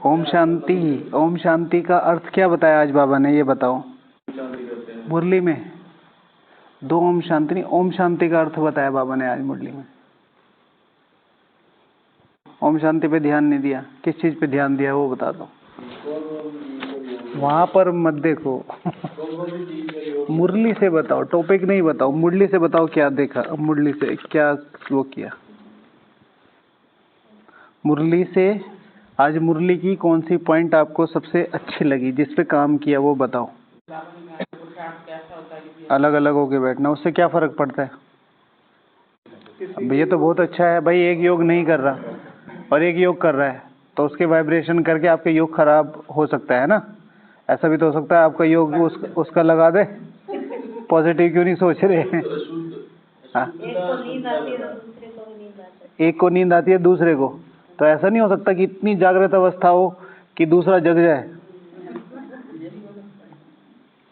ओम शांति। ओम शांति का अर्थ क्या बताया आज बाबा ने, ये बताओ। मुरली में 2 ओम शांति नहीं, ओम शांति का अर्थ बताया बाबा ने आज मुरली में। ओम शांति पे ध्यान नहीं दिया, किस चीज पे ध्यान दिया वो बता दो। वहां पर मत देखो। मुरली से बताओ, टॉपिक नहीं बताओ, मुरली से बताओ क्या देखा, मुरली से क्या वो किया। मुरली से आज मुरली की कौन सी पॉइंट आपको सबसे अच्छी लगी, जिस पे काम किया वो बताओ। अलग अलग होके बैठना, उससे क्या फर्क पड़ता है? ये तो बहुत अच्छा है भाई, एक योग नहीं कर रहा और एक योग कर रहा है, तो उसके वाइब्रेशन करके आपके योग खराब हो सकता है ना। ऐसा भी तो हो सकता है आपका योग उसका लगा दे। पॉजिटिव क्यों नहीं सोच रहे हैं? एक को नींद आती है दूसरे को, तो ऐसा नहीं हो सकता कि इतनी जागृत अवस्था हो कि दूसरा जग जाए।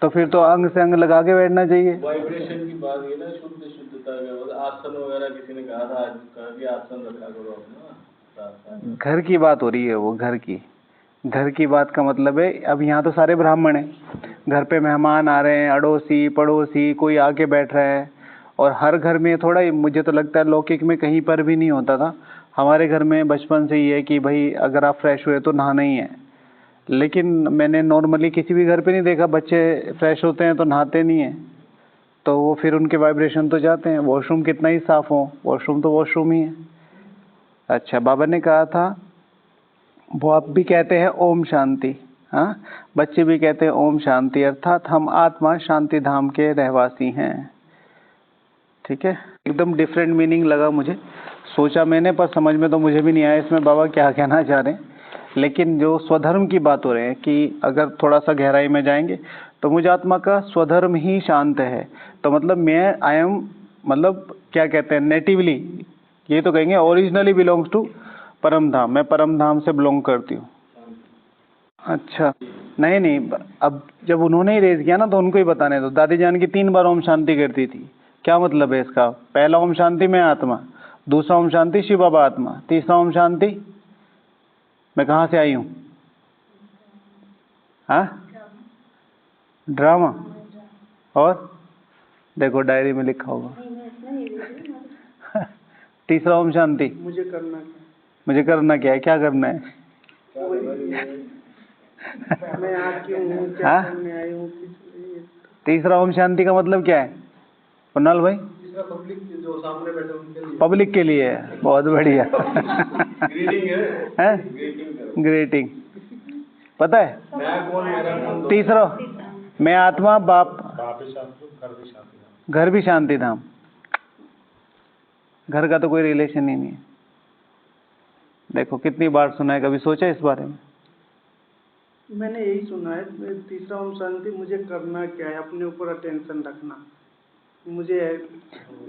तो फिर तो अंग से अंग लगा के बैठना चाहिए। वाइब्रेशन की बात है ना, शुद्धता का आसन वगैरह किसी ने कहा था, आज भी आसन रखा करो अपना। घर की बात हो रही है वो, घर की बात का मतलब है, अब यहाँ तो सारे ब्राह्मण हैं, घर पे मेहमान आ रहे हैं, अड़ोसी पड़ोसी कोई आके बैठ रहा है। और हर घर में थोड़ा, मुझे तो लगता है लौकिक में कहीं पर भी नहीं होता था, हमारे घर में बचपन से ही है कि भाई अगर आप फ्रेश हुए तो नहाना ही है। लेकिन मैंने नॉर्मली किसी भी घर पे नहीं देखा बच्चे फ्रेश होते हैं तो नहाते नहीं है, तो वो फिर उनके वाइब्रेशन तो जाते हैं। वॉशरूम कितना ही साफ हो, वॉशरूम तो वॉशरूम ही है। अच्छा, बाबा ने कहा था, वो आप भी कहते हैं ओम शांति, हाँ बच्चे भी कहते हैं ओम शांति, अर्थात हम आत्मा शांति धाम के रहवासी हैं। ठीक है, एकदम डिफरेंट मीनिंग लगा मुझे, सोचा मैंने, पर समझ में तो मुझे भी नहीं आया इसमें बाबा क्या कहना चाह रहे हैं। लेकिन जो स्वधर्म की बात हो रहे हैं कि अगर थोड़ा सा गहराई में जाएंगे तो मुझ आत्मा का स्वधर्म ही शांत है। तो मतलब मैं आई एम, मतलब क्या कहते हैं नेटिवली, ये तो कहेंगे ओरिजिनली बिलोंग्स टू परम धाम, मैं परम धाम से बिलोंग करती हूँ। अच्छा, नहीं, अब जब उन्होंने ही रेज किया ना तो उनको ही बताने दो। दादी जान की 3 बार ओम शांति करती थी, क्या मतलब है इसका? पहला ओम शांति मैं आत्मा, दूसरा ओम शांति शिव बाबा आत्मा, तीसरा ओम शांति मैं कहाँ से आई हूँ? हाँ, ड्रामा। और देखो डायरी में लिखा होगा। तीसरा ओम शांति मुझे करना क्या है? क्या करना है? मैं आपकी हूँ, क्या करने आई हूँ। तीसरा ओम शांति का मतलब क्या है कुणाल भाई? पब्लिक जो सामने बैठे उनके लिए, पब्लिक के लिए है, बहुत बढ़िया। ग्रीटिंग पता है? मैं कौन, मेरा कौन? तीसरा मैं आत्मा, बाप, घर भी शांति धाम। घर का तो कोई रिलेशन ही नहीं है। देखो कितनी बार सुना है, कभी सोचा इस बारे में? मैंने यही सुना है, तीसरा ओम शांति मुझे करना क्या है, अपने ऊपर अटेंशन रखना मुझे।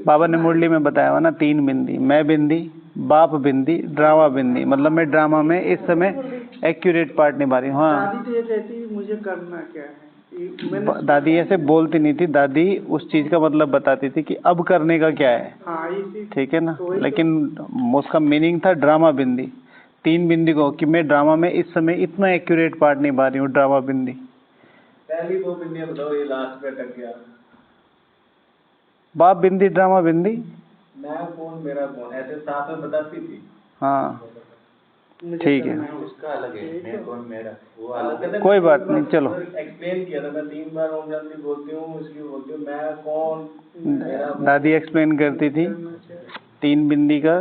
बाबा ने मुरली में बताया हुआ ना, 3 बिंदी, मैं बिंदी, बाप बिंदी, ड्रामा बिंदी, मतलब मैं ड्रामा में इस समय एक्यूरेट पार्ट निभा रही हूँ। हाँ, दादी तो ये कहती मुझे करना क्या है। दादी ऐसे बोलती नहीं थी, दादी उस चीज का मतलब बताती थी कि अब करने का क्या है। हाँ, ठीक है ना, लेकिन उसका मीनिंग था ड्रामा बिंदी, 3 बिंदी को, कि मैं ड्रामा में इस समय इतना एक्यूरेट पार्ट निभा रही हूँ, ड्रामा बिंदी। पहली 2 बिंदियां बताओ, ये लास्ट पे अटक गया। बाप बिंदी, ड्रामा बिंदी, मैं कौन मेरा कौन, ऐसे साथ में बताती थी। हाँ ठीक है, उसका अलग है, मैं कौन मेरा वो अलग है। कोई बात नहीं, चलो एक्सप्लेन किया था, मैं 3 बार ओम शांति बोलती हूँ, इसलिए बोलती हूँ मैं कौन मेरा। दादी एक्सप्लेन करती थी 3 बिंदी का,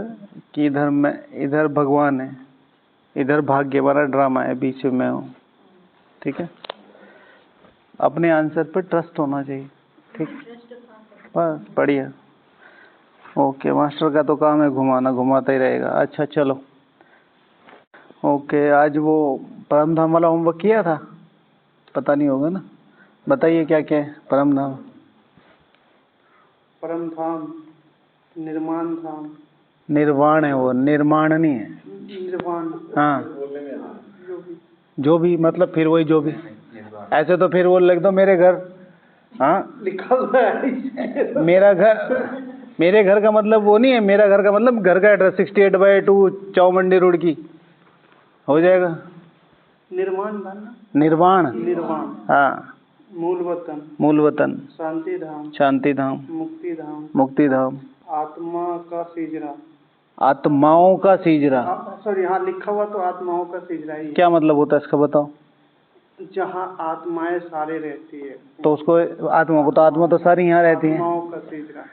कि इधर मैं, इधर भगवान है, इधर भाग्य वाला ड्रामा है, बीच में मैं हूँ। ठीक है, अपने आंसर पर ट्रस्ट होना चाहिए। ठीक, बस बढ़िया। ओके, मास्टर का तो काम है घुमाना, घुमाता ही रहेगा। अच्छा चलो, ओके। आज वो परम धाम वाला होमवर्क किया था? पता नहीं होगा ना, बताइए क्या क्या है परम धाम? परम धाम निर्माण धाम, निर्वाण है वो, निर्माण नहीं है। निर्वाण, हाँ, जो भी मतलब फिर वही जो भी, ऐसे तो फिर वो लिख दो मेरे घर। हाँ, लिखा हुआ है मेरा घर, मेरे घर का मतलब वो नहीं है, मेरा घर का मतलब घर का एड्रेस 68/2 चौमंडी रोड की, हो जाएगा। निर्वाण धाम, निर्वाण, निर्वाण, हाँ, मूल वतन, मूल वतन, शांति धाम, शांति धाम, मुक्ति धाम, मुक्ति धाम, आत्मा का सिजरा। आत्माओं का सिजरा। सॉरी, यहाँ लिखा हुआ तो आत्माओं का सिजरा ही है। क्या मतलब होता है इसका बताओ? जहाँ आत्माएं सारे रहती है तो उसको आत्मा को, तो आत्मा तो सारी यहाँ रहती है। आत्माओं का सिजरा,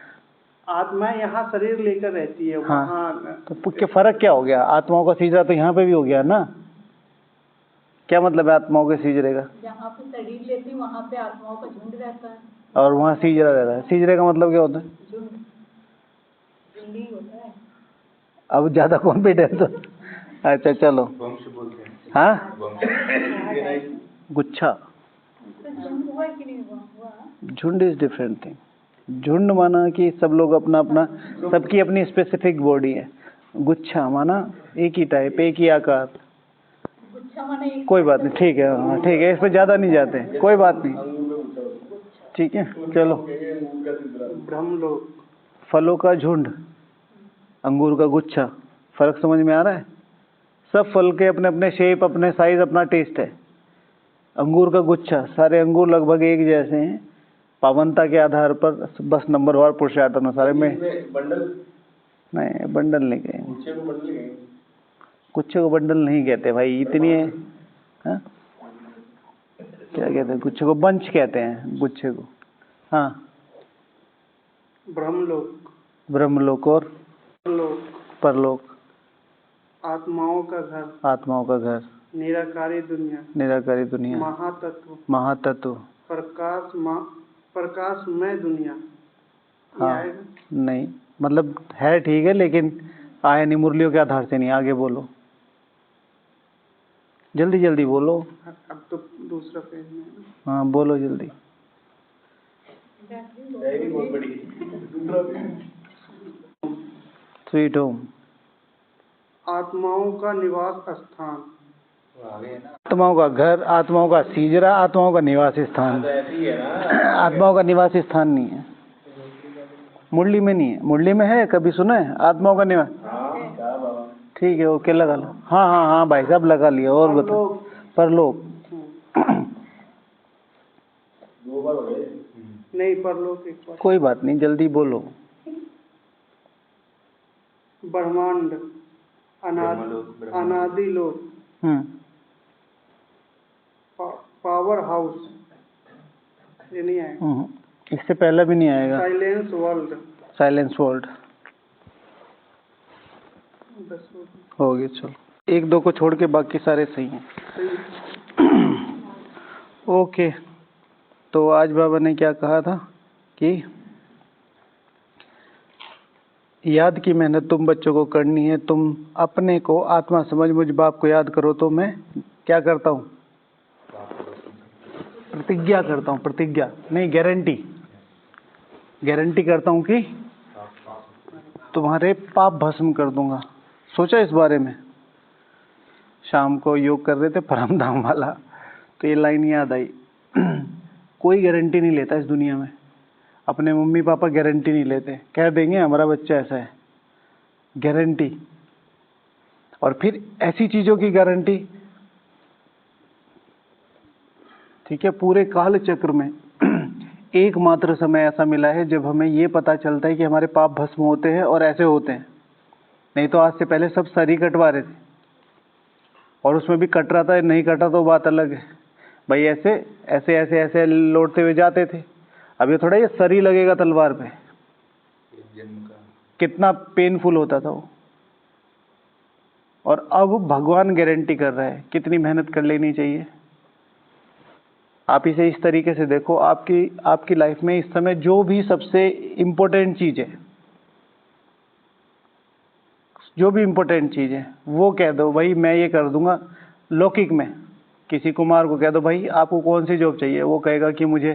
आत्माएं यहाँ शरीर लेकर रहती है, हाँ, वहाँ तो क्या फर्क क्या हो गया? आत्माओं का सिजरा तो यहाँ पे भी हो गया ना। क्या मतलब है आत्माओं के सिजरे का? जहाँ पे शरीर लेती वहाँ पे आत्माओं का झुंड रहता है और वहाँ सिजरा रहता है। सिजरे का मतलब क्या होता है? झुंड, झुंडी होता है। अब ज्यादा कॉन्फिडेंस तो अच्छा चलो। हाँ, गुच्छा, तो झुंड हुआ कि नहीं हुआ? झुंड इज डिफरेंट थिंग। झुंड माना कि सब लोग अपना अपना, सबकी अपनी स्पेसिफिक बॉडी है। गुच्छा माना एक ही टाइप, एक ही आकार। गुच्छा माने एक, कोई बात नहीं, ठीक है, हाँ ठीक है, इस पे ज्यादा नहीं जाते, कोई बात नहीं, ठीक है चलो। ब्रह्मलोक, फलों का झुंड, अंगूर का गुच्छा, फर्क समझ में आ रहा है? सब फल के अपने अपने शेप, अपने साइज, अपना टेस्ट है। अंगूर का गुच्छा, सारे अंगूर लगभग एक जैसे हैं, पावनता के आधार पर बस नंबरवार पुरुषार्थ अनुसार में। बंडल नहीं, बंडल नहीं कहेंगे, गुच्छे को बंडल कहेंगे। गुच्छे को बंडल नहीं कहते भाई, इतनी है। हाँ? क्या कहते हैं? गुच्छे को बंच कहते हैं, गुच्छे को। हाँ, ब्रह्मलोक, ब्रह्मलोक और लोक, परलोक, आत्माओं का घर, आत्माओं का घर, निराकारी दुनिया, निराकारी दुनिया, महातत्व, महातत्व, प्रकाशमय दुनिया। ये हाँ, आएगा? नहीं, मतलब है ठीक है, लेकिन आया नहीं, मुरलियों के आधार से नहीं। आगे बोलो, जल्दी जल्दी बोलो। अब तो दूसरा पेज में है ना। हाँ बोलो जल्दी। डायरी बहुत बड़ी है। स्वीट होम, आत्माओं का निवास स्थान, आत्माओं का घर, आत्माओं का सिजरा, आत्माओं का निवास स्थान। तो ऐसी ही है ना। आत्माओं का निवास स्थान नहीं है, मुरली में नहीं है। मुरली में है, कभी सुना है आत्माओं का निवास? हाँ क्या बाबा। ठीक है, ओके, लगा लो। हाँ हाँ हाँ भाई साहब लगा लिया। और बताओ, परलोक, 2 बार हो गए। नहीं, परलोक एक बार। कोई बात नहीं, जल्दी बोलो। ब्रह्मांड, अनादि लोक, पावर हाउस, ये नहीं आएगा। इससे पहले भी नहीं आएगा। साइलेंस वर्ल्ड, साइलेंस वर्ल्ड 10 हो गया। चलो, 1-2 को छोड़ के बाकी सारे सही हैं। ओके, तो आज बाबा ने क्या कहा था कि याद की मेहनत तुम बच्चों को करनी है। तुम अपने को आत्मा समझ मुझ बाप को याद करो तो मैं क्या करता हूँ? प्रतिज्ञा करता हूँ, प्रतिज्ञा नहीं, गारंटी, गारंटी करता हूँ कि तुम्हारे पाप भस्म कर दूंगा। सोचा इस बारे में? शाम को योग कर रहे थे परमधाम वाला, तो ये लाइन याद आई। कोई गारंटी नहीं लेता इस दुनिया में, अपने मम्मी पापा गारंटी नहीं लेते, कह देंगे हमारा बच्चा ऐसा है, गारंटी। और फिर ऐसी चीजों की गारंटी, ठीक है, पूरे काल चक्र में एकमात्र समय ऐसा मिला है जब हमें ये पता चलता है कि हमारे पाप भस्म होते हैं और ऐसे होते हैं। नहीं तो आज से पहले सब सर ही कटवा रहे थे, और उसमें भी कट रहा था, नहीं कटा तो बात अलग है भाई। ऐसे ऐसे ऐसे ऐसे लौटते हुए जाते थे। अब ये थोड़ा ये सर ही लगेगा तलवार पे, कितना पेनफुल होता था वो। और अब भगवान गारंटी कर रहा है, कितनी मेहनत कर लेनी चाहिए। आप इसे इस तरीके से देखो, आपकी लाइफ में इस समय जो भी सबसे इम्पोर्टेंट चीज है, जो भी इम्पोर्टेंट चीज है वो कह दो भाई मैं ये कर दूंगा। लौकिक में किसी कुमार को कह दो भाई आपको कौन सी जॉब चाहिए, वो कहेगा कि मुझे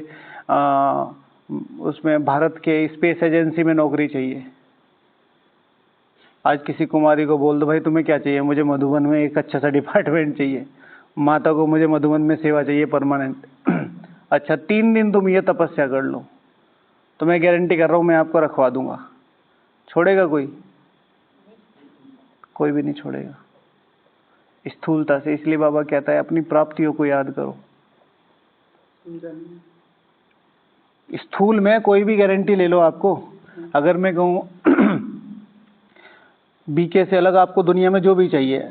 उसमें भारत के स्पेस एजेंसी में नौकरी चाहिए। आज किसी कुमारी को बोल दो भाई तुम्हें क्या चाहिए, मुझे मधुबन में एक अच्छा सा डिपार्टमेंट चाहिए। माता को मुझे मधुबन में सेवा चाहिए परमानेंट। अच्छा 3 दिन तुम ये तपस्या कर लो तो मैं गारंटी कर रहा हूँ मैं आपको रखवा दूंगा। छोड़ेगा कोई? कोई भी नहीं छोड़ेगा। स्थूलता से। इसलिए बाबा कहता है अपनी प्राप्तियों को याद करो। समझा नहीं। स्थूल में कोई भी गारंटी ले लो आपको, अगर मैं कहूँ बीके से अलग आपको दुनिया में जो भी चाहिए,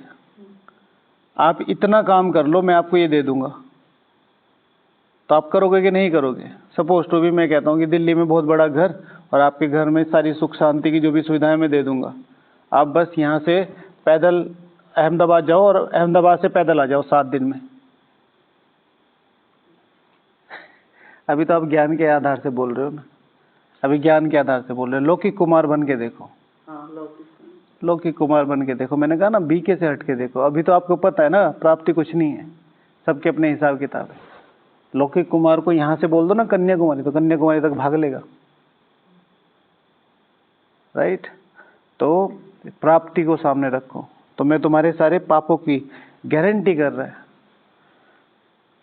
आप इतना काम कर लो मैं आपको ये दे दूंगा, तो आप करोगे कि नहीं करोगे? सपोज टू भी मैं कहता हूँ कि दिल्ली में बहुत बड़ा घर और आपके घर में सारी सुख शांति की जो भी सुविधाएं मैं दे दूंगा, आप बस यहाँ से पैदल अहमदाबाद जाओ और अहमदाबाद से पैदल आ जाओ 7 दिन में। अभी तो आप ज्ञान के आधार से बोल रहे हो ना, अभी ज्ञान के आधार से बोल रहे हो। लौकिक कुमार बन के देखो, हाँ लौकिक। लौकिक कुमार बन के देखो। मैंने कहा ना बीके से हट के देखो। अभी तो आपको पता है ना प्राप्ति कुछ नहीं है, सबके अपने हिसाब किताब है। लौकिक कुमार को यहाँ से बोल दो ना कन्याकुमारी, तो कन्याकुमारी तक भाग लेगा, राइट? तो प्राप्ति को सामने रखो, तो मैं तुम्हारे सारे पापों की गारंटी कर रहा है।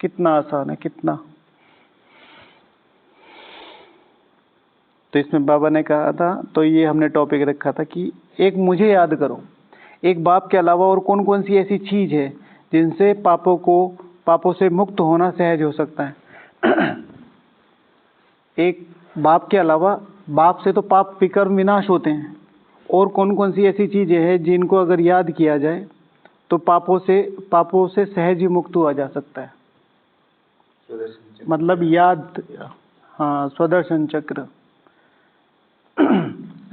कितना आसान है, कितना। तो इसमें बाबा ने कहा था, तो ये हमने टॉपिक रखा था कि एक मुझे याद करो, एक बाप के अलावा और कौन कौन सी ऐसी चीज है जिनसे पापों से मुक्त होना सहज हो सकता है। एक बाप के अलावा, बाप से तो पाप विकर्म विनाश होते हैं, और कौन कौन सी ऐसी चीजें हैं जिनको अगर याद किया जाए तो पापों से सहज ही मुक्त हुआ जा सकता है। मतलब याद, हाँ, स्वदर्शन चक्र।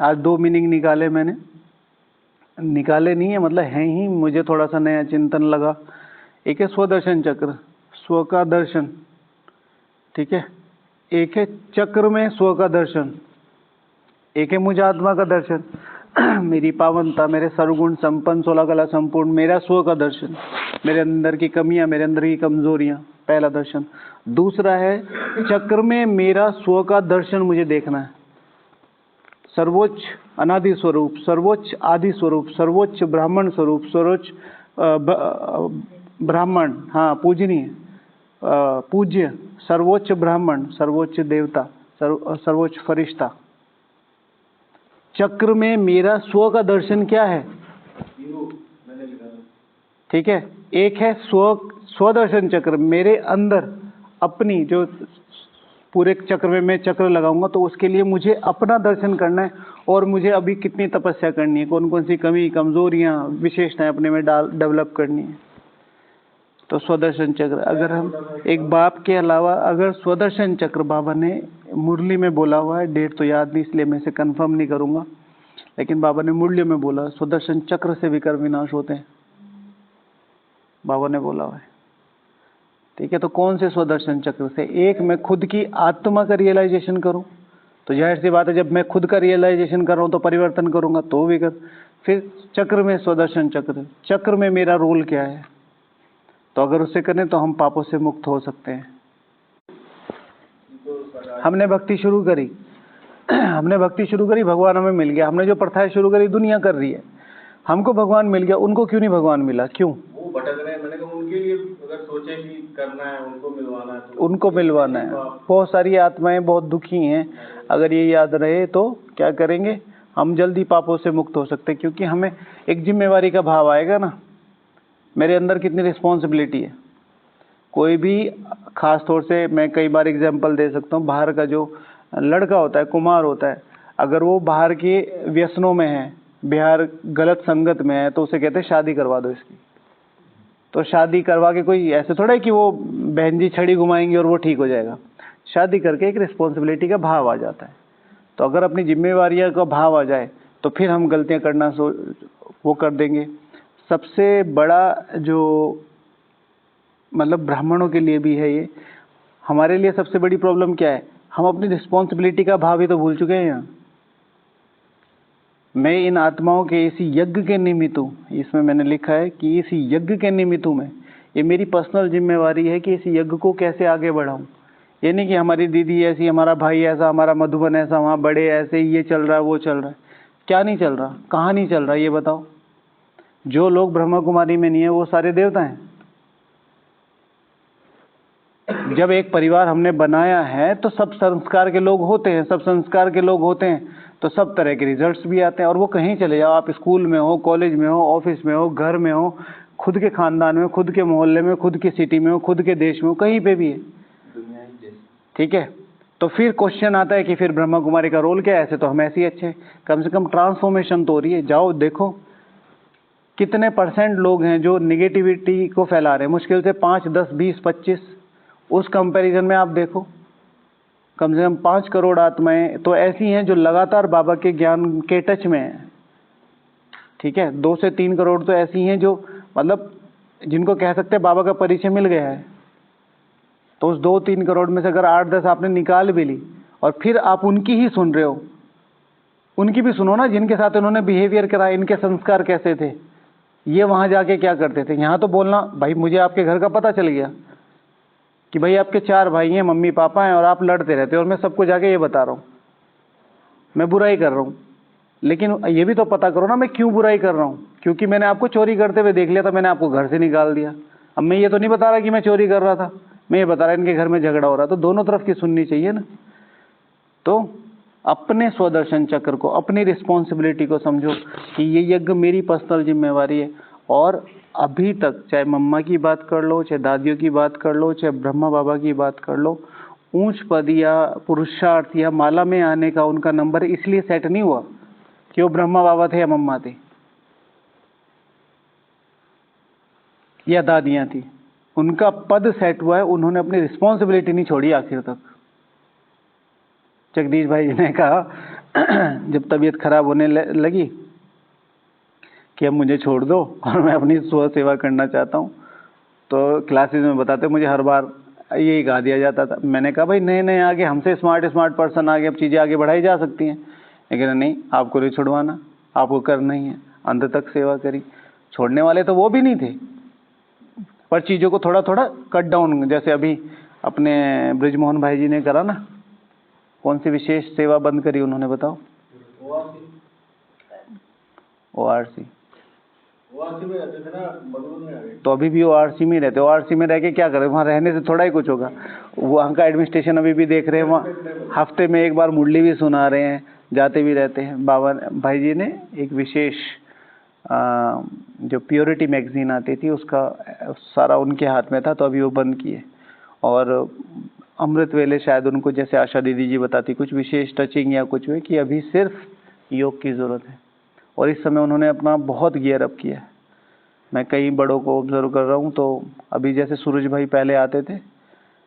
आज 2 मीनिंग निकाले मैंने, निकाले नहीं है मतलब हैं ही, मुझे थोड़ा सा नया चिंतन लगा। एक है स्वदर्शन चक्र, स्व का दर्शन, ठीक है। एक है चक्र में स्व का दर्शन, एक है मुझ आत्मा का दर्शन, मेरी पावनता, मेरे सर्वगुण संपन्न 16 कला संपूर्ण, मेरा स्व का दर्शन, मेरे अंदर की कमियां, मेरे अंदर की कमजोरियां, पहला दर्शन। दूसरा है चक्र में मेरा स्व का दर्शन मुझे देखना है। सर्वोच्च अनादि स्वरूप, सर्वोच्च आदि स्वरूप, सर्वोच्च ब्राह्मण स्वरूप, सर्वोच्च ब्राह्मण, हाँ पूजनीय, पूज्य, सर्वोच्च ब्राह्मण, सर्वोच्च देवता, सर्वोच्च फरिश्ता। चक्र में मेरा स्व का दर्शन क्या है? ठीक है। एक है स्वदर्शन चक्र, मेरे अंदर अपनी जो पूरे चक्र में मैं चक्र लगाऊंगा तो उसके लिए मुझे अपना दर्शन करना है, और मुझे अभी कितनी तपस्या करनी है, कौन कौन सी कमी, कमजोरियां, विशेषताएं अपने में डेवलप करनी है। तो स्वदर्शन चक्र, अगर हम एक बाप के अलावा, अगर स्वदर्शन चक्र बाबा ने मुरली में बोला हुआ है, डेट तो याद नहीं इसलिए मैं इसे कंफर्म नहीं करूंगा, लेकिन बाबा ने मुरली में बोला स्वदर्शन चक्र से विकर्म विनाश होते हैं, बाबा ने बोला हुआ है। ठीक है। तो कौन से स्वदर्शन चक्र से? एक, मैं खुद की आत्मा का रियलाइजेशन करूं, तो जाहिर सी बात है जब मैं खुद का रियलाइजेशन कर रहा हूं तो परिवर्तन करूंगा, तो विकर्म। फिर चक्र में स्वदर्शन चक्र, चक्र में मेरा रोल क्या है, तो अगर उसे करें तो हम पापों से मुक्त हो सकते हैं। हमने भक्ति शुरू करी, हमने भक्ति शुरू करी, भगवान हमें मिल गया। हमने जो प्रथाएं शुरू करी दुनिया कर रही है, हमको भगवान मिल गया, उनको क्यों नहीं भगवान मिला? क्यों वो भटक रहे हैं? मैंने कहा उनके लिए अगर सोचे कि करना है, उनको मिलवाना है, तो उनको मिलवाना है। बहुत सारी आत्माएं बहुत दुखी हैं, अगर ये याद रहे तो क्या करेंगे, हम जल्दी पापों से मुक्त हो सकते हैं, क्योंकि हमें एक जिम्मेवारी का भाव आएगा ना, मेरे अंदर कितनी रिस्पॉन्सिबिलिटी है। कोई भी, खास तौर से मैं कई बार एग्जाम्पल दे सकता हूँ, बाहर का जो लड़का होता है, कुमार होता है, अगर वो बाहर के व्यसनों में है, बिहार गलत संगत में है, तो उसे कहते हैं शादी करवा दो इसकी। तो शादी करवा के कोई ऐसे थोड़ा है कि वो बहन जी छड़ी घुमाएंगे और वो ठीक हो जाएगा। शादी करके एक रिस्पॉन्सिबिलिटी का भाव आ जाता है। तो अगर अपनी जिम्मेवारियों का भाव आ जाए तो फिर हम गलतियां करना वो कर देंगे। सबसे बड़ा जो मतलब ब्राह्मणों के लिए भी है ये, हमारे लिए सबसे बड़ी प्रॉब्लम क्या है, हम अपनी रिस्पॉन्सिबिलिटी का भाव ही तो भूल चुके हैं यहाँ। मैं इन आत्माओं के इसी यज्ञ के निमित्त हूँ, इसमें मैंने लिखा है कि इस यज्ञ के निमित्त हूँ मैं, ये मेरी पर्सनल जिम्मेवारी है कि इस यज्ञ को कैसे आगे बढ़ाऊँ। ये नहीं कि हमारी दीदी ऐसी, हमारा भाई ऐसा, हमारा मधुबन ऐसा, वहाँ बड़े ऐसे, ये चल रहा है, वो चल रहा है। क्या नहीं चल रहा, कहाँ नहीं चल रहा, ये बताओ। जो लोग ब्रह्मा कुमारी में नहीं है वो सारे देवता हैं। जब एक परिवार हमने बनाया है तो सब संस्कार के लोग होते हैं, सब संस्कार के लोग होते हैं, तो सब तरह के रिजल्ट्स भी आते हैं। और वो कहीं चले जाओ, आप स्कूल में हो, कॉलेज में हो, ऑफिस में हो, घर में हो, खुद के खानदान में, खुद के मोहल्ले में, खुद की सिटी में हो, खुद के देश में हो, कहीं पे भी है, ठीक है। तो फिर क्वेश्चन आता है कि फिर ब्रह्मा कुमारी का रोल क्या है? ऐसे तो हम ऐसे ही अच्छे हैं, कम से कम ट्रांसफॉर्मेशन तो हो रही है। जाओ देखो कितने % लोग हैं जो निगेटिविटी को फैला रहे हैं, मुश्किल से 5, 10, 20, 25। उस कंपैरिजन में आप देखो कम से कम 5 करोड़ आत्माएं तो ऐसी हैं जो लगातार बाबा के ज्ञान के टच में है, ठीक है। 2 से 3 करोड़ तो ऐसी हैं जो मतलब जिनको कह सकते हैं बाबा का परिचय मिल गया है। तो उस 2-3 करोड़ में से अगर 8-10 आपने निकाल भी ली और फिर आप उनकी ही सुन रहे हो, उनकी भी सुनो ना, जिनके साथ उन्होंने बिहेवियर करा, इनके संस्कार कैसे थे, ये वहां जाके क्या करते थे। यहाँ तो बोलना भाई मुझे आपके घर का पता चल गया कि भाई आपके 4 भाई हैं, मम्मी पापा हैं और आप लड़ते रहते हो, और मैं सबको जाके ये बता रहा हूँ, मैं बुराई कर रहा हूँ। लेकिन ये भी तो पता करो ना मैं क्यों बुराई कर रहा हूँ। क्योंकि मैंने आपको चोरी करते हुए देख लिया था, मैंने आपको घर से निकाल दिया। अब मैं ये तो नहीं बता रहा कि मैं चोरी कर रहा था, मैं ये बता रहा इनके घर में झगड़ा हो रहा। तो दोनों तरफ की सुननी चाहिए ना। तो अपने स्वदर्शन चक्र को, अपनी रिस्पॉन्सिबिलिटी को समझो कि ये यज्ञ मेरी पर्सनल जिम्मेवारी है। और अभी तक चाहे मम्मा की बात कर लो, चाहे दादियों की बात कर लो, चाहे ब्रह्मा बाबा की बात कर लो, ऊंच पद या पुरुषार्थ या माला में आने का उनका नंबर इसलिए सेट नहीं हुआ कि वो ब्रह्मा बाबा थे या मम्मा थी या दादियां थी। उनका पद सेट हुआ है, उन्होंने अपनी रिस्पॉन्सिबिलिटी नहीं छोड़ी आखिर तक। जगदीश भाई जी ने कहा जब तबीयत खराब होने लगी कि अब मुझे छोड़ दो और मैं अपनी स्व सेवा करना चाहता हूँ, तो क्लासेस में बताते मुझे हर बार यही कहा दिया जाता था। मैंने कहा भाई नए नए आगे हमसे स्मार्ट पर्सन आगे, अब चीज़ें आगे बढ़ाई जा सकती हैं। लेकिन नहीं, आपको नहीं छुड़वाना, आपको करना ही है, अंत तक सेवा करी। छोड़ने वाले तो वो भी नहीं थे, पर चीज़ों को थोड़ा थोड़ा कट डाउन, जैसे अभी अपने ब्रिजमोहन भाई जी ने करा ना। कौन सी विशेष सेवा बंद करी उन्होंने, बताओ? ORC में रहते थे ना, बंगलुरु में आ गए। तो अभी भी ORC में रहते। ORC में रह के क्या करें, वहाँ रहने से थोड़ा ही कुछ होगा। वहाँ का एडमिनिस्ट्रेशन अभी भी देख रहे हैं, वहाँ हफ्ते में एक बार मुरली भी सुना रहे हैं, जाते भी रहते हैं। बाबा भाई जी ने एक विशेष जो प्योरिटी मैगजीन आती थी उसका सारा उनके हाथ में था, तो अभी वो बंद किए। और अमृत वेले शायद उनको, जैसे आशा दीदी जी बताती, कुछ विशेष टचिंग या कुछ हुए कि अभी सिर्फ योग की ज़रूरत है। और इस समय उन्होंने अपना बहुत गियर अप किया है। मैं कई बड़ों को ऑब्जर्व कर रहा हूँ, तो अभी जैसे सूरज भाई पहले आते थे,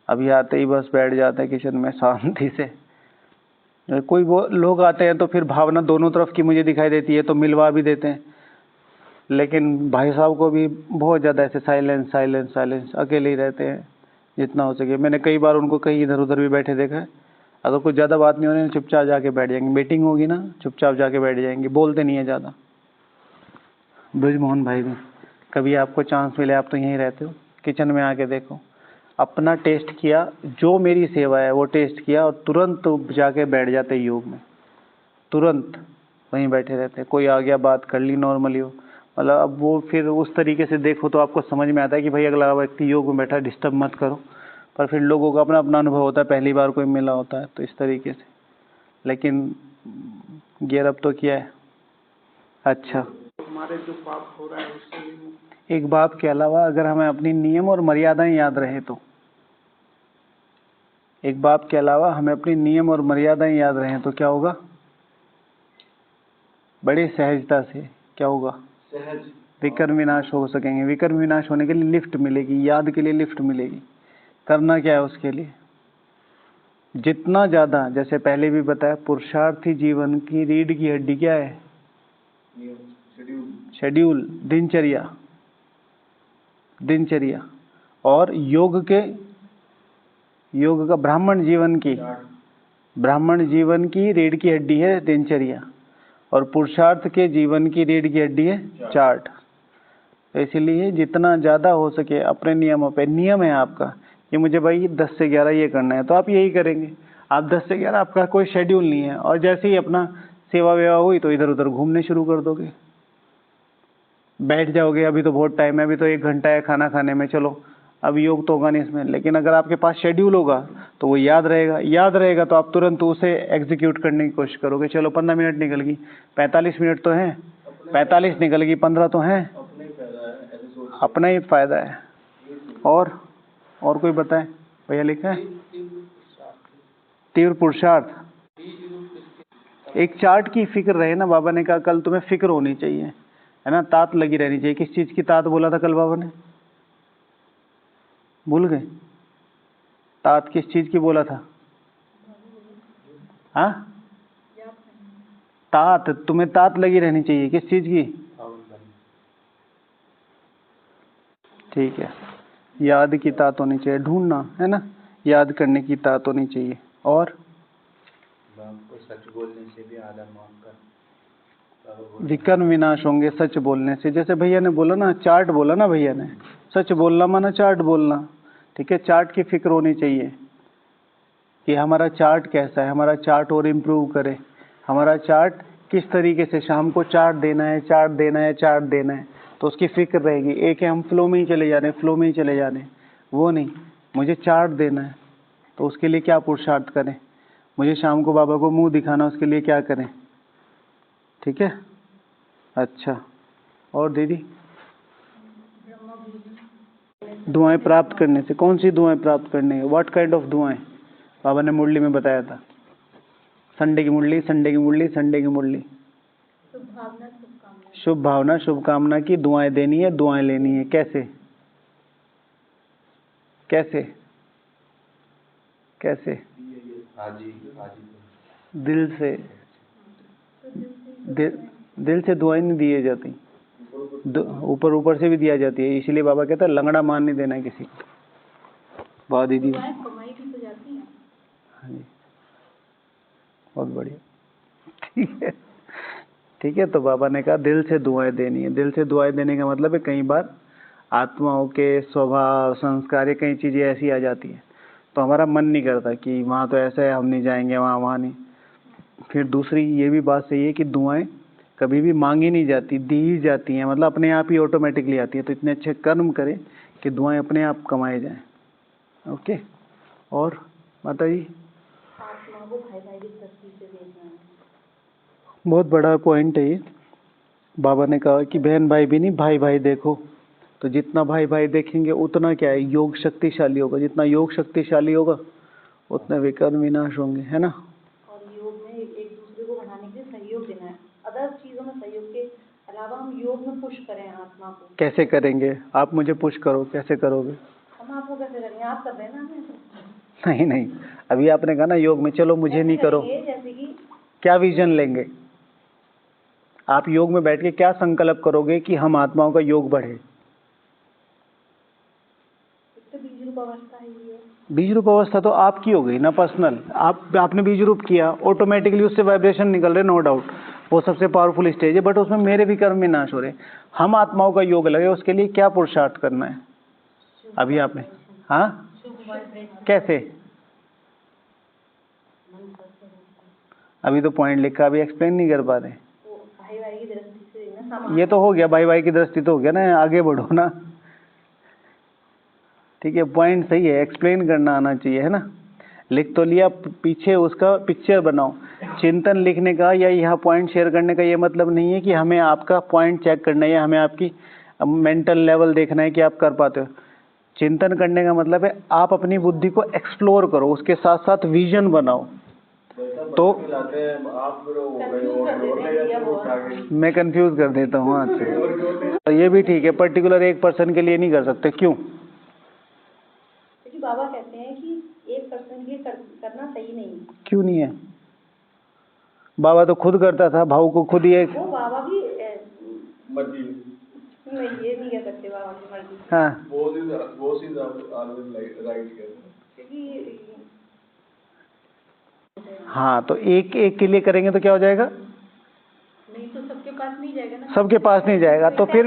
अभी आते ही बस बैठ जाते हैं किचन में शांति से। कोई वो लोग आते हैं तो फिर भावना दोनों तरफ की मुझे दिखाई देती है, तो मिलवा भी देते हैं। लेकिन भाई साहब को भी बहुत ज़्यादा ऐसे साइलेंस अकेले ही रहते हैं जितना हो सके। मैंने कई बार उनको कहीं इधर उधर भी बैठे देखा है। अगर कुछ ज़्यादा बात नहीं हो रही, चुपचाप जाके बैठ जाएंगे। मीटिंग होगी ना, चुपचाप जाके बैठ जाएंगे, बोलते नहीं है ज़्यादा। ब्रिजमोहन भाई भी, कभी आपको चांस मिले, आप तो यहीं रहते हो, किचन में आके देखो। अपना टेस्ट किया, जो मेरी सेवा है वो टेस्ट किया, और तुरंत जाके बैठ जाते योग में, तुरंत वहीं बैठे रहते। कोई आ गया, बात कर ली नॉर्मली हो, मतलब अब वो फिर उस तरीके से देखो तो आपको समझ में आता है कि भाई अगला व्यक्ति योग में बैठा, डिस्टर्ब मत करो। पर फिर लोगों का अपना अपना अनुभव होता है, पहली बार कोई मिला होता है, तो इस तरीके से। लेकिन गियर अप तो किया है। अच्छा, हमारे जो पाप हो रहा है उससे भी एक बात के अलावा अगर हमें अपनी नियम और मर्यादाएं याद रहे तो, एक बात के अलावा हमें अपनी नियम और मर्यादाएं याद रहे तो क्या होगा? बड़ी सहजता से क्या होगा? सहज विकर्म विनाश हो सकेंगे। विकर्म विनाश होने के लिए लिफ्ट मिलेगी, याद के लिए लिफ्ट मिलेगी। करना क्या है उसके लिए? जितना ज़्यादा, जैसे पहले भी बताया, पुरुषार्थी जीवन की रीढ़ की हड्डी क्या है? शेड्यूल, दिनचर्या। और योग का ब्राह्मण जीवन की रीढ़ की हड्डी है दिनचर्या, और पुरुषार्थ के जीवन की रीढ़ की हड्डी है चार्ट। तो इसलिए जितना ज़्यादा हो सके अपने नियमों पे, नियम है आपका कि मुझे भाई 10 से 11 ये करना है, तो आप यही करेंगे। आप 10 से 11, आपका कोई शेड्यूल नहीं है, और जैसे ही अपना सेवा वेवा हुई तो इधर उधर घूमने शुरू कर दोगे, बैठ जाओगे। अभी तो बहुत टाइम है, अभी तो 1 घंटा है खाना खाने में, चलो अब योग तो होगा नहीं इसमें। लेकिन अगर आपके पास शेड्यूल होगा तो वो याद रहेगा तो आप तुरंत उसे एग्जीक्यूट करने की कोशिश करोगे। चलो 15 मिनट निकल गई, 45 मिनट तो हैं, 45 निकल गई, 15 तो हैं। अपना ही फायदा है। और कोई बताए, भैया लिखा है तीव्र पुरुषार्थ। एक चार्ट की फिक्र रहे ना, बाबा ने कहा कल तुम्हें फिक्र होनी चाहिए, है ना, तात लगी रहनी चाहिए। किस चीज की तात बोला था कल बाबा ने, भूल गए? तात किस चीज की बोला था? हाँ, तात, तुम्हें तात लगी रहनी चाहिए किस चीज की? ठीक है, याद की तात होनी चाहिए, ढूंढना है ना, याद करने की तात होनी चाहिए। और सच बोलने से भी आदर मान कर विकर्म विनाश होंगे सच बोलने से। जैसे भैया ने बोला ना, चार्ट बोला ना भैया ने, सच बोलना माना चार्ट बोलना। ठीक है, चार्ट की फिक्र होनी चाहिए कि हमारा चार्ट कैसा है, हमारा चार्ट और इम्प्रूव करे, हमारा चार्ट किस तरीके से, शाम को चार्ट देना है, चार्ट देना है, चार्ट देना है, तो उसकी फिक्र रहेगी। एक है हम फ्लो में ही चले जा रहे हैं, फ्लो में ही चले जा रहे हैं, वो नहीं, मुझे चार्ट देना है, तो उसके लिए क्या पुरुषार्थ करें, मुझे शाम को बाबा को मुंह दिखाना, उसके लिए क्या करें। ठीक है, अच्छा। और दीदी, दुआएं प्राप्त करने से, कौन सी दुआएं प्राप्त करने है, व्हाट काइंड ऑफ दुआएं? बाबा ने मुरली में बताया था, संडे की मुरली, संडे की मुरली, संडे की मुरली। शुभ भावना शुभकामना की दुआएं देनी है, दुआएं लेनी है। कैसे कैसे कैसे? दिल से, दिल से दुआएं नहीं दी जाती, ऊपर से भी दिया जाती है। इसलिए बाबा कहता है लंगड़ा मान नहीं देना है किसी को। वाह दीदी, हाँ जी, बहुत बढ़िया। ठीक है, ठीक है। तो बाबा ने कहा दिल से दुआएं देनी है। दिल से दुआएं देने का मतलब है कई बार आत्माओं के स्वभाव, संस्कार, कई चीज़ें ऐसी आ जाती हैं तो हमारा मन नहीं करता कि वहाँ तो ऐसा है, हम नहीं जाएंगे वहाँ नहीं। फिर दूसरी ये भी बात सही है कि दुआएं कभी भी मांगी नहीं जाती, दी ही जाती हैं, मतलब अपने आप ही ऑटोमेटिकली आती है। तो इतने अच्छे कर्म करें कि दुआएं अपने आप कमाए जाएं। ओके। और माता जी, आत्मा को भाई भाई की दृष्टि से देखना है। बहुत बड़ा पॉइंट है ये। बाबा ने कहा कि बहन भाई भी नहीं, भाई भाई देखो। तो जितना भाई भाई देखेंगे उतना क्या है, योग शक्तिशाली होगा। जितना योग शक्तिशाली होगा उतने विकर्म विनाश होंगे, है ना। और योग में एक दूसरे को बढ़ाने के लिए सहयोग देना है। अदर चीजों में सहयोग के अलावा हम योग में पुश करें आत्मा को। कैसे करेंगे? आप मुझे पुश करो, कैसे करोगे? हम आपको कैसे करेंगे? आप कर रहे हैं ना। नहीं नहीं, अभी आपने कहा ना योग में, चलो मुझे नहीं करो। जैसे कि क्या विजन लेंगे आप? योग में बैठ के क्या संकल्प करोगे कि हम आत्माओं का योग बढ़े? बीज रूप अवस्था है ये। बीज रूप अवस्था तो आपकी हो गई ना, पर्सनल। आपने बीज रूप किया, ऑटोमेटिकली उससे वाइब्रेशन निकल रहे, नो डाउट, वो सबसे पावरफुल स्टेज है। बट उसमें मेरे भी कर्म विनाश हो रहे। हम आत्माओं का योग लगे, उसके लिए क्या पुरुषार्थ करना है? अभी आपने, हाँ, कैसे? अभी तो पॉइंट लिखा, अभी एक्सप्लेन नहीं कर पा रहे। भाई भाई की दृष्टि से ये तो हो गया, भाई भाई की दृष्टि तो हो गया ना, आगे बढ़ो ना। ठीक है, पॉइंट सही है, एक्सप्लेन करना आना चाहिए, है ना। लिख तो लिया, पीछे उसका पिक्चर बनाओ। चिंतन लिखने का या यहाँ पॉइंट शेयर करने का ये मतलब नहीं है कि हमें आपका पॉइंट चेक करना है या हमें आपकी मेंटल लेवल देखना है कि आप कर पाते हो। चिंतन करने का मतलब है आप अपनी बुद्धि को एक्सप्लोर करो, उसके साथ साथ विजन बनाओ। तो मैं कंफ्यूज कर देता हूँ आज से। तो ये भी ठीक है, पर्टिकुलर एक पर्सन के लिए नहीं कर सकते। क्यों? क्योंकि बाबा कहते हैं कि एक पर्सन के लिए करना सही नहीं है। क्यों नहीं है? बाबा तो खुद करता था, भाव को खुद ही। वो बाबा की मर्जी नहीं, ये नहीं कह सकते बाबा की मर्जी। हाँ, वो चीज राइट क्योंकि हाँ, तो एक एक के लिए करेंगे तो क्या हो जाएगा? नहीं तो सबके पास नहीं जाएगा ना। सबके पास नहीं जाएगा, तो फिर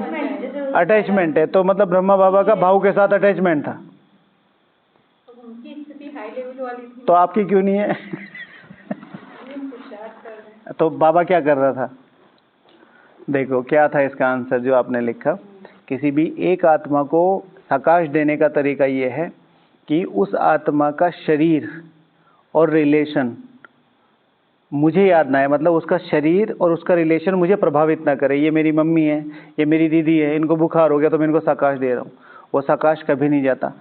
अटैचमेंट है। तो मतलब ब्रह्मा बाबा का भाव के साथ अटैचमेंट था। उनकी स्थिति हाई लेवल वाली थी, तो आपकी क्यों नहीं है? तो बाबा क्या कर रहा था? देखो क्या था इसका आंसर जो आपने लिखा। किसी भी एक आत्मा को प्रकाश देने का तरीका ये है कि उस आत्मा का शरीर और रिलेशन मुझे याद ना है, मतलब उसका शरीर और उसका रिलेशन मुझे प्रभावित ना करे। ये मेरी मम्मी है, ये मेरी दीदी है, इनको बुखार हो गया तो मैं इनको साकाश दे रहा हूँ, वो साकाश कभी नहीं जाता।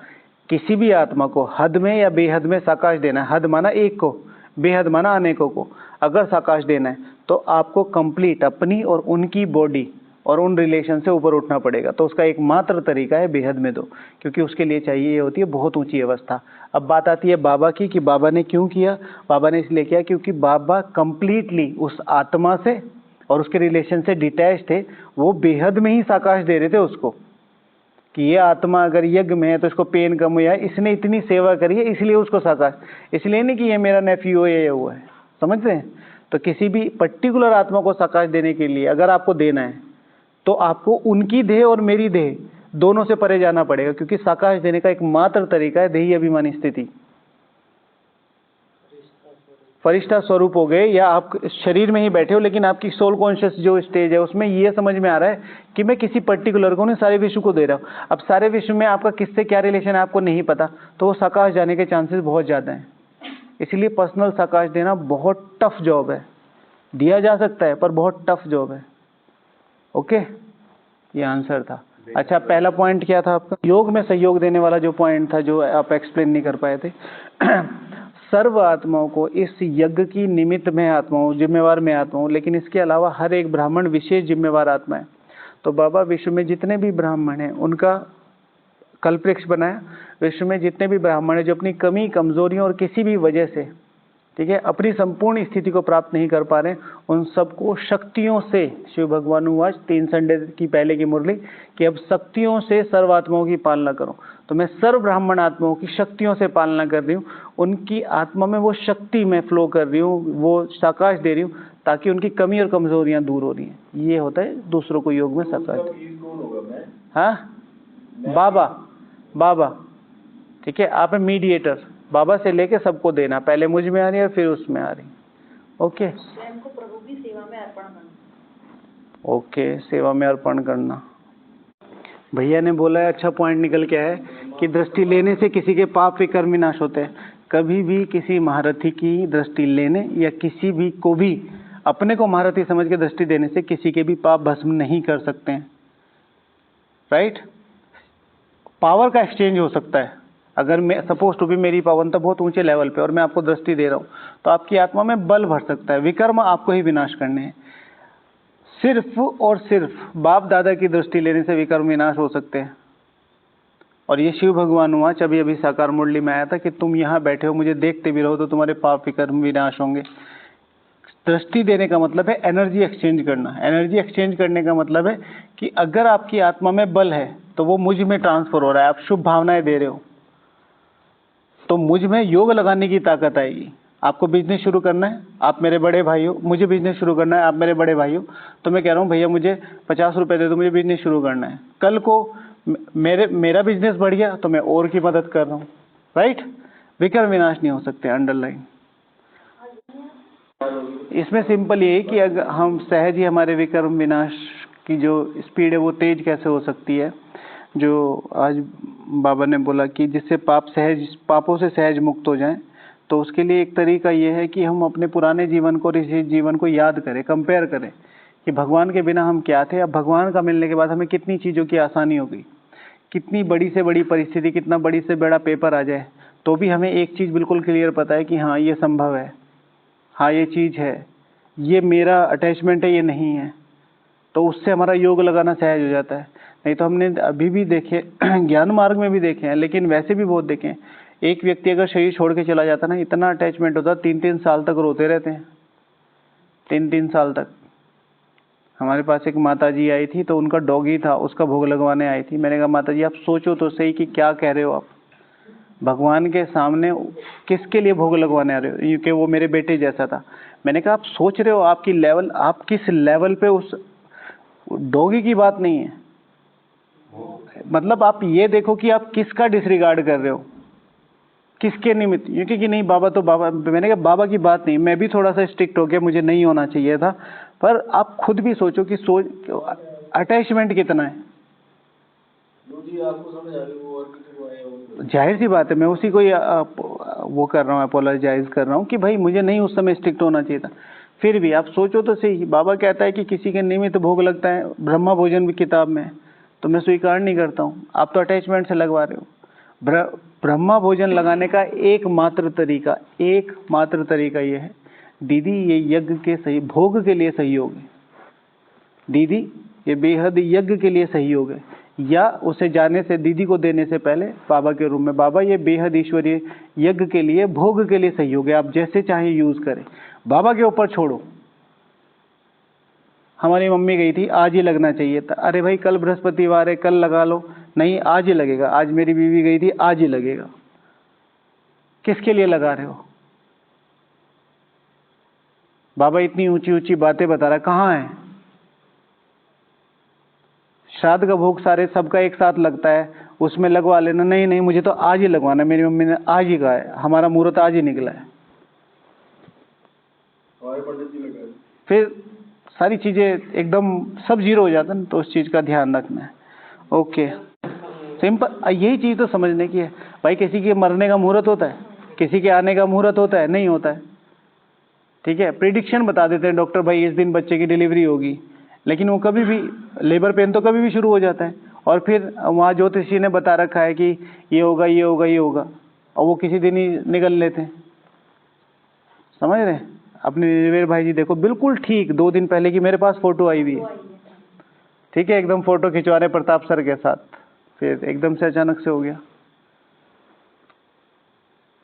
किसी भी आत्मा को हद में या बेहद में साकाश देना है, हद माना एक को, बेहद माना अनेकों को, अगर साकाश देना है तो आपको कंप्लीट अपनी और उनकी बॉडी और उन रिलेशन से ऊपर उठना पड़ेगा। तो उसका एकमात्र तरीका है बेहद में दो, क्योंकि उसके लिए चाहिए ये होती है बहुत ऊंची अवस्था। अब बात आती है बाबा की कि बाबा ने क्यों किया। बाबा ने इसलिए किया क्योंकि बाबा कंप्लीटली उस आत्मा से और उसके रिलेशन से डिटैच थे। वो बेहद में ही साकाश दे रहे थे उसको कि ये आत्मा अगर यज्ञ में है तो इसको पेन कम हुआ है, इसने इतनी सेवा करी है इसलिए उसको साकाश, इसलिए नहीं कि ये मेरा नेफ्यू है ये हुआ है। समझते हैं? तो किसी भी पर्टिकुलर आत्मा को साकाश देने के लिए अगर आपको देना है तो आपको उनकी देह और मेरी देह दोनों से परे जाना पड़ेगा, क्योंकि साकाश देने का एकमात्र तरीका है देही अभिमानी स्थिति। फरिश्ता स्वरूप हो गए या आप शरीर में ही बैठे हो लेकिन आपकी सोल कॉन्शियस जो स्टेज है उसमें ये समझ में आ रहा है कि मैं किसी पर्टिकुलर को नहीं सारे विश्व को दे रहा हूँ। अब सारे विश्व में आपका किससे क्या रिलेशन है आपको नहीं पता, तो वो साकाश जाने के चांसेस बहुत ज़्यादा हैं। इसलिए पर्सनल साकाश देना बहुत टफ जॉब है। दिया जा सकता है पर बहुत टफ जॉब है। ओके, ये आंसर था। अच्छा, पहला पॉइंट क्या था आपका? योग में सहयोग देने वाला जो पॉइंट था जो आप एक्सप्लेन नहीं कर पाए थे। सर्व आत्माओं को इस यज्ञ की निमित्त में आत्माओं, जिम्मेवार में आत्माओं, लेकिन इसके अलावा हर एक ब्राह्मण विशेष जिम्मेवार आत्मा है। तो बाबा विश्व में जितने भी ब्राह्मण हैं उनका कल्पवृक्ष बनाया। विश्व में जितने भी ब्राह्मण हैं जो अपनी कमी कमजोरियों और किसी भी वजह से, ठीक है, अपनी संपूर्ण स्थिति को प्राप्त नहीं कर पा रहे, उन सबको शक्तियों से, शिव भगवान वाच 3 संडे की पहले की मुरली, कि अब शक्तियों से सर्व आत्माओं की पालना करो। तो मैं सर्व ब्राह्मण आत्माओं की शक्तियों से पालना कर रही हूँ, उनकी आत्मा में वो शक्ति मैं फ्लो कर रही हूँ, वो साकाश दे रही हूँ, ताकि उनकी कमी और कमजोरियां दूर हो रही हैं। ये होता है दूसरों को योग में साकाश। हाँ, बाबा, ठीक है, आप मीडिएटर, बाबा से लेके सबको देना, पहले मुझ में आ रही है फिर उसमें आ रही। ओके, स्वयं को प्रभु की सेवा में अर्पण करना। ओके, सेवा में अर्पण करना। भैया ने बोला है, अच्छा पॉइंट निकल के है कि दृष्टि लेने से किसी के पाप विकर्म विनाश होते हैं। कभी भी किसी महारथी की दृष्टि लेने या किसी भी को भी अपने को महारथी समझ के दृष्टि देने से किसी के भी पाप भस्म नहीं कर सकते हैं। राइट? पावर का एक्सचेंज हो सकता है। अगर मैं सपोज टू भी मेरी पावनता बहुत ऊंचे लेवल पे और मैं आपको दृष्टि दे रहा हूँ तो आपकी आत्मा में बल भर सकता है। विकर्म आपको ही विनाश करने हैं। सिर्फ और सिर्फ बाप दादा की दृष्टि लेने से विकर्म विनाश हो सकते हैं। और ये शिव भगवान हुआ अभी अभी साकार मुरली में आया था कि तुम यहाँ बैठे हो, मुझे देखते भी रहो तो तुम्हारे पाप विकर्म विनाश होंगे। दृष्टि देने का मतलब है एनर्जी एक्सचेंज करना। एनर्जी एक्सचेंज करने का मतलब है कि अगर आपकी आत्मा में बल है तो वो मुझ में ट्रांसफर हो रहा है। आप शुभ भावनाएं दे रहे हो तो मुझ में योग लगाने की ताकत आएगी। आपको बिजनेस शुरू करना है, आप मेरे बड़े भाई हो, मुझे बिजनेस शुरू करना है, आप मेरे बड़े भाई हो, तो मैं कह रहा हूँ भैया मुझे 50 रुपए दे दो, मुझे बिजनेस शुरू करना है। कल को मेरा बिजनेस बढ़ गया तो मैं और की मदद कर रहा हूँ। राइट? विकर्म विनाश नहीं हो सकते। अंडरलाइन इसमें सिंपल ये है कि अगर हम सहज ही, हमारे विकर्म विनाश की जो स्पीड है वो तेज कैसे हो सकती है, जो आज बाबा ने बोला कि जिससे पापों से सहज मुक्त हो जाएं, तो उसके लिए एक तरीका ये है कि हम अपने पुराने जीवन को और इस जीवन को याद करें, कंपेयर करें कि भगवान के बिना हम क्या थे, अब भगवान का मिलने के बाद हमें कितनी चीज़ों की आसानी हो गई। कितनी बड़ी से बड़ी परिस्थिति, कितना बड़ी से बड़ा पेपर आ जाए तो भी हमें एक चीज़ बिल्कुल क्लियर पता है कि हाँ ये संभव है, हाँ ये चीज़ है, ये मेरा अटैचमेंट है, ये नहीं है। तो उससे हमारा योग लगाना सहज हो जाता है। नहीं तो हमने अभी भी देखे, ज्ञान मार्ग में भी देखे हैं, लेकिन वैसे भी बहुत देखे हैं। एक व्यक्ति अगर शरीर छोड़ के चला जाता ना, इतना अटैचमेंट होता, 3-3 साल तक रोते रहते हैं। 3-3 साल तक। हमारे पास एक माता जी आई थी तो उनका डॉगी था, उसका भोग लगवाने आई थी। मैंने कहा माता जी आप सोचो तो सही कि क्या कह रहे हो आप, भगवान के सामने किसके लिए भोग लगवाने आ रहे हो, क्योंकि वो मेरे बेटे जैसा था। मैंने कहा आप सोच रहे हो आपकी लेवल, आप किस लेवल पे, उस डॉगी की बात नहीं है, मतलब आप ये देखो कि आप किसका डिसरिगार्ड कर रहे हो, किसके निमित्त। क्योंकि कि नहीं बाबा तो बाबा, मैंने कहा बाबा की बात नहीं, मैं भी थोड़ा सा स्ट्रिक्ट हो गया, मुझे नहीं होना चाहिए था, पर आप खुद भी सोचो कि अटैचमेंट कितना है। जी आपको समझ आ रही वो और किसी को आए वो जाहिर सी बात है, मैं उसी को ही वो कर रहा हूँ, अपोलोजाइज कर रहा हूँ कि भाई मुझे नहीं उस समय स्ट्रिक्ट होना चाहिए था। फिर भी आप सोचो तो सही, बाबा कहता है कि किसी के निमित्त भोग लगता है, ब्रह्मा भोजन भी किताब में है, तो मैं स्वीकार नहीं करता हूँ। आप तो अटैचमेंट से लगवा रहे हो। ब्रह्मा भोजन लगाने का एकमात्र तरीका ये है, दीदी ये यज्ञ के सही भोग के लिए सहयोग है, दीदी ये बेहद यज्ञ के लिए सहयोग है, या उसे जाने से, दीदी को देने से पहले बाबा के रूम में, बाबा ये बेहद ईश्वरीय यज्ञ के लिए, भोग के लिए सहयोग है, आप जैसे चाहे यूज करें, बाबा के ऊपर छोड़ो। हमारी मम्मी गई थी, आज ही लगना चाहिए था, अरे भाई कल बृहस्पतिवार है, कल लगा लो, नहीं आज ही लगेगा, आज मेरी बीवी गई थी, आज ही लगेगा। किसके लिए लगा रहे हो? बाबा इतनी ऊंची ऊंची बातें बता रहा, कहाँ है? श्राद्ध का भोग सारे सबका एक साथ लगता है, उसमें लगवा लेना, नहीं नहीं मुझे तो आज ही लगवाना, मेरी मम्मी ने आज ही कहा है, हमारा मुहूर्त आज ही निकला है। पंडित जी लगा फिर सारी चीजें एकदम सब जीरो हो जाता है, तो उस चीज का ध्यान रखना है। ओके, सिंपल, यही चीज तो समझने की है भाई। किसी के मरने का मुहूर्त होता है, किसी के आने का मुहूर्त होता है, नहीं होता है, ठीक है। प्रिडिक्शन बता देते हैं डॉक्टर, भाई इस दिन बच्चे की डिलीवरी होगी, लेकिन वो कभी भी, लेबर पेन तो कभी भी शुरू हो जाता है, और फिर वहाँ ज्योतिषी ने बता रखा है कि ये होगा ये होगा ये होगा, और वो किसी दिन ही निकल लेते हैं। समझ रहे हैं? अपने निवेर भाई जी देखो, बिल्कुल ठीक 2 दिन पहले की मेरे पास फोटो आई हुई है, ठीक है, एकदम फोटो खिंचवा रहे प्रताप सर के साथ, फिर एकदम से अचानक से हो गया।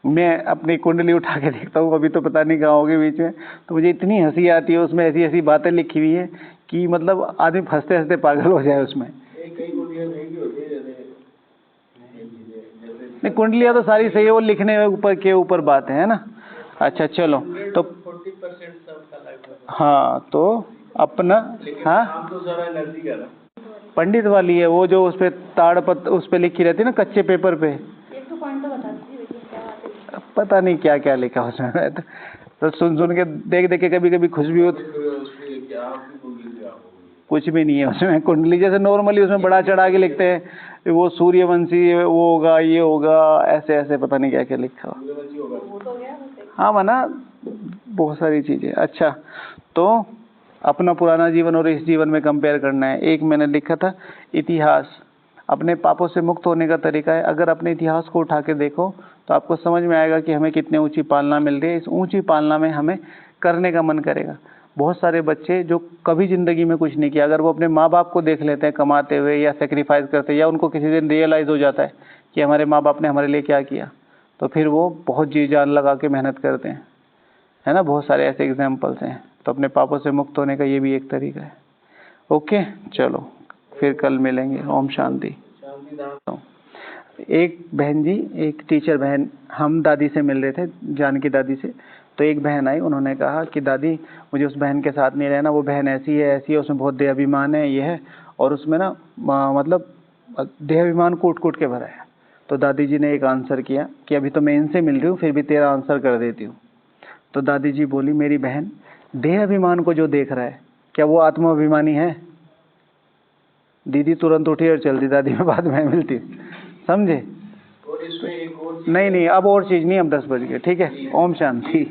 मैं अपनी कुंडली उठा के देखता हूँ, अभी तो पता नहीं कहाँ होगी बीच में, तो मुझे इतनी हंसी आती है, उसमें ऐसी ऐसी बातें लिखी हुई है कि मतलब आदमी हंसते हंसते पागल हो जाए उसमें। नहीं, कुंडलियाँ तो सारी सही है, वो लिखने के ऊपर बात है ना। अच्छा चलो, तो 40% सबका लगभग, हाँ तो अपना, हाँ तो सारा एनर्जी का ना पंडित वाली है वो, जो उस पे ताड़पत्र उस पे लिखी रहती है ना, कच्चे पेपर पे, एक तो पॉइंट तो बता दीजिए क्या बात है। पता नहीं क्या क्या लिखा उसमें, तो सुन सुन के देख देख के कभी कभी खुश भी होती, कुछ भी नहीं है उसमें। कुंडली जैसे नॉर्मली उसमें बड़ा चढ़ा के लिखते हैं, वो सूर्यवंशी वो होगा ये होगा, ऐसे ऐसे पता नहीं क्या क्या लिखा हो। हाँ माना बहुत सारी चीजें। अच्छा, तो अपना पुराना जीवन और इस जीवन में कंपेयर करना है। एक मैंने लिखा था इतिहास, अपने पापों से मुक्त होने का तरीका है। अगर अपने इतिहास को उठा के देखो तो आपको समझ में आएगा कि हमें कितनी ऊंची पालना मिल रही है। इस ऊंची पालना में हमें करने का मन करेगा। बहुत सारे बच्चे जो कभी ज़िंदगी में कुछ नहीं किया, अगर वो अपने माँ बाप को देख लेते हैं कमाते हुए या सेक्रीफाइस करते, या उनको किसी दिन रियलाइज़ हो जाता है कि हमारे माँ बाप ने हमारे लिए क्या किया, तो फिर वो बहुत जी जान लगा के मेहनत करते हैं, है ना। बहुत सारे ऐसे एग्जाम्पल्स हैं। तो अपने पापों से मुक्त होने का ये भी एक तरीका है। ओके, चलो फिर कल मिलेंगे। ओम शांति। एक बहन जी, एक टीचर बहन, हम दादी से मिल रहे थे, जानकी दादी से, तो एक बहन आई, उन्होंने कहा कि दादी मुझे उस बहन के साथ नहीं रहना, वो बहन ऐसी है उसमें बहुत देहाभिमान है, ये है, और उसमें ना मतलब देहाभिमान कूट कूट के भरा है। तो दादी जी ने एक आंसर किया कि अभी तो मैं इनसे मिल रही हूँ, फिर भी तेरा आंसर कर देती हूँ। तो दादी जी बोली, मेरी बहन देहाभिमान को जो देख रहा है, क्या वो आत्माभिमानी है? दीदी तुरंत उठी और चल दी, दादी में बाद में मिलती हूँ, समझे? और इसमें एक और नहीं, अब और चीज़ नहीं, अब 10 बज गए, ठीक है। ओम शांति।